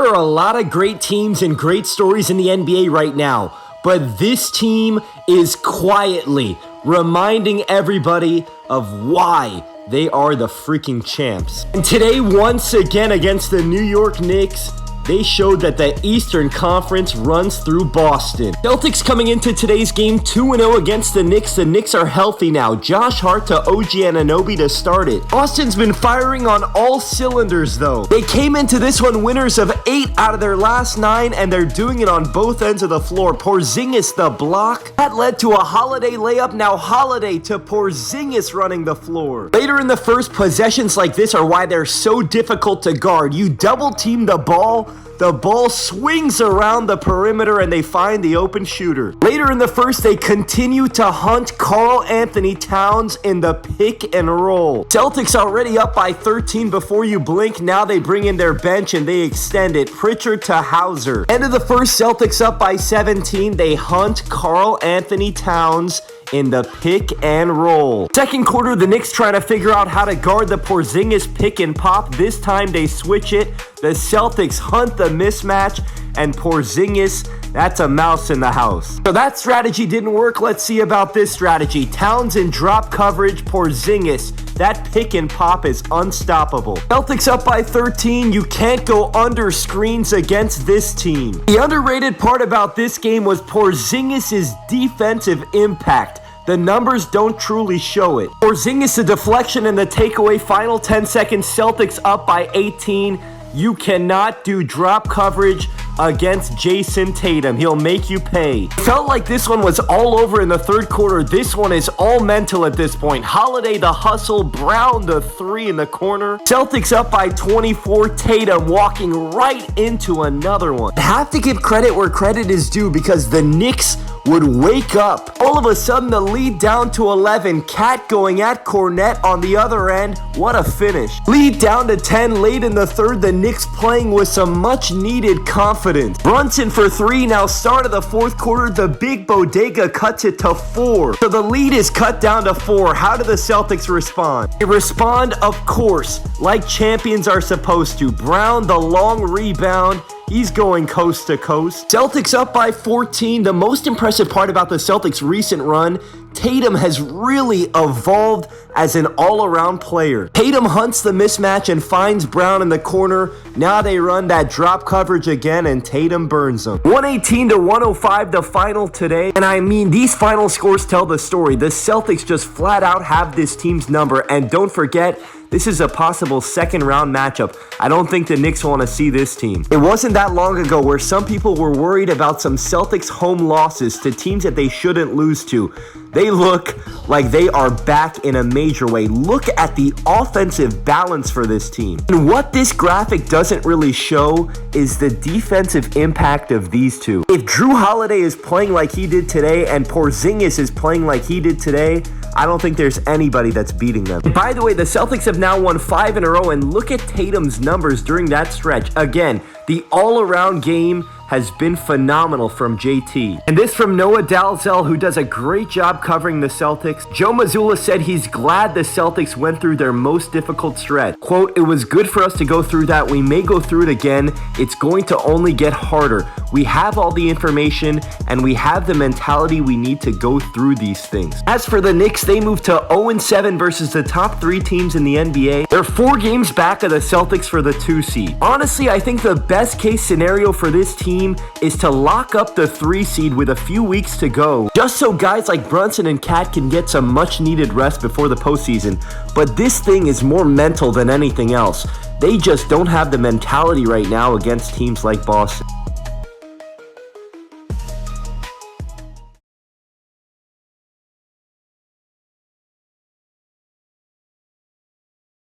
are a lot of great teams and great stories in the NBA right now, but this team is quietly reminding everybody of why they are the freaking champs. And today, once again against the New York Knicks, they showed that the Eastern Conference runs through Boston. Celtics coming into today's game 2-0 against the Knicks. The Knicks are healthy now. Josh Hart to OG Anunoby to start it. Boston's been firing on all cylinders though. They came into this one winners of 8 out of their last 9, and they're doing it on both ends of the floor. Porzingis the block. That led to a Holiday layup. Now Holiday to Porzingis running the floor. Later in the first, possessions like this are why they're so difficult to guard. You double team the ball swings around the perimeter and they find the open shooter. Later in the first, they continue to hunt Karl Anthony Towns in the pick and roll. Celtics already up by 13 before you blink. Now they bring in their bench and they extend it. Pritchard to Hauser. End of the first, Celtics up by 17. They hunt Karl Anthony Towns in the pick and roll. Second quarter, the Knicks trying to figure out how to guard the Porzingis pick and pop. This time they switch it. The Celtics hunt the mismatch, and Porzingis, that's a mouse in the house. So that strategy didn't work. Let's see about this strategy. Towns in drop coverage, Porzingis. That pick and pop is unstoppable. Celtics up by 13. You can't go under screens against this team. The underrated part about this game was Porzingis' defensive impact. The numbers don't truly show it. Porzingis, the deflection and the takeaway. Final 10 seconds. Celtics up by 18. You cannot do drop coverage against Jason Tatum. He'll make you pay. Felt like this one was all over in the third quarter. This one is all mental at this point. Holiday the hustle, Brown the 3 in the corner. Celtics up by 24. Tatum walking right into another one. I have to give credit where credit is due because the Knicks would wake up. All of a sudden, the lead down to 11. Cat going at Cornette on the other end. What a finish. Lead down to 10 late in the third. The Knicks playing with some much-needed confidence. Brunson for 3. Now start of the fourth quarter. The big bodega cuts it to 4. So the lead is cut down to 4. How do the Celtics respond? They respond, of course, like champions are supposed to. Brown, the long rebound. He's going coast to coast. Celtics up by 14. The most impressive part about the Celtics' recent run, Tatum has really evolved as an all-around player. Tatum hunts the mismatch and finds Brown in the corner. Now they run that drop coverage again and Tatum burns them. 118-105 the final today. And I mean, these final scores tell the story. The Celtics just flat out have this team's number. And don't forget, this is a possible second round matchup. I don't think the Knicks want to see this team. It wasn't that long ago where some people were worried about some Celtics home losses to teams that they shouldn't lose to. They look like they are back in a major way. Look at the offensive balance for this team. And what this graphic doesn't really show is the defensive impact of these two. If Drew Holiday is playing like he did today and Porzingis is playing like he did today, I don't think there's anybody that's beating them. And by the way, the Celtics have now won 5 in a row, and look at Tatum's numbers during that stretch. Again, the all-around game has been phenomenal from JT. And this from Noah Dalzell, who does a great job covering the Celtics. Joe Mazzulla said he's glad the Celtics went through their most difficult stretch. Quote, "It was good for us to go through that. We may go through it again. It's going to only get harder. We have all the information and we have the mentality we need to go through these things." As for the Knicks, they moved to 0-7 versus the top 3 teams in the NBA. They're 4 games back of the Celtics for the 2 seed. Honestly, I think the best case scenario for this team is to lock up the 3 seed with a few weeks to go, just so guys like Brunson and Cat can get some much needed rest before the postseason. But this thing is more mental than anything else. They just don't have the mentality right now against teams like Boston.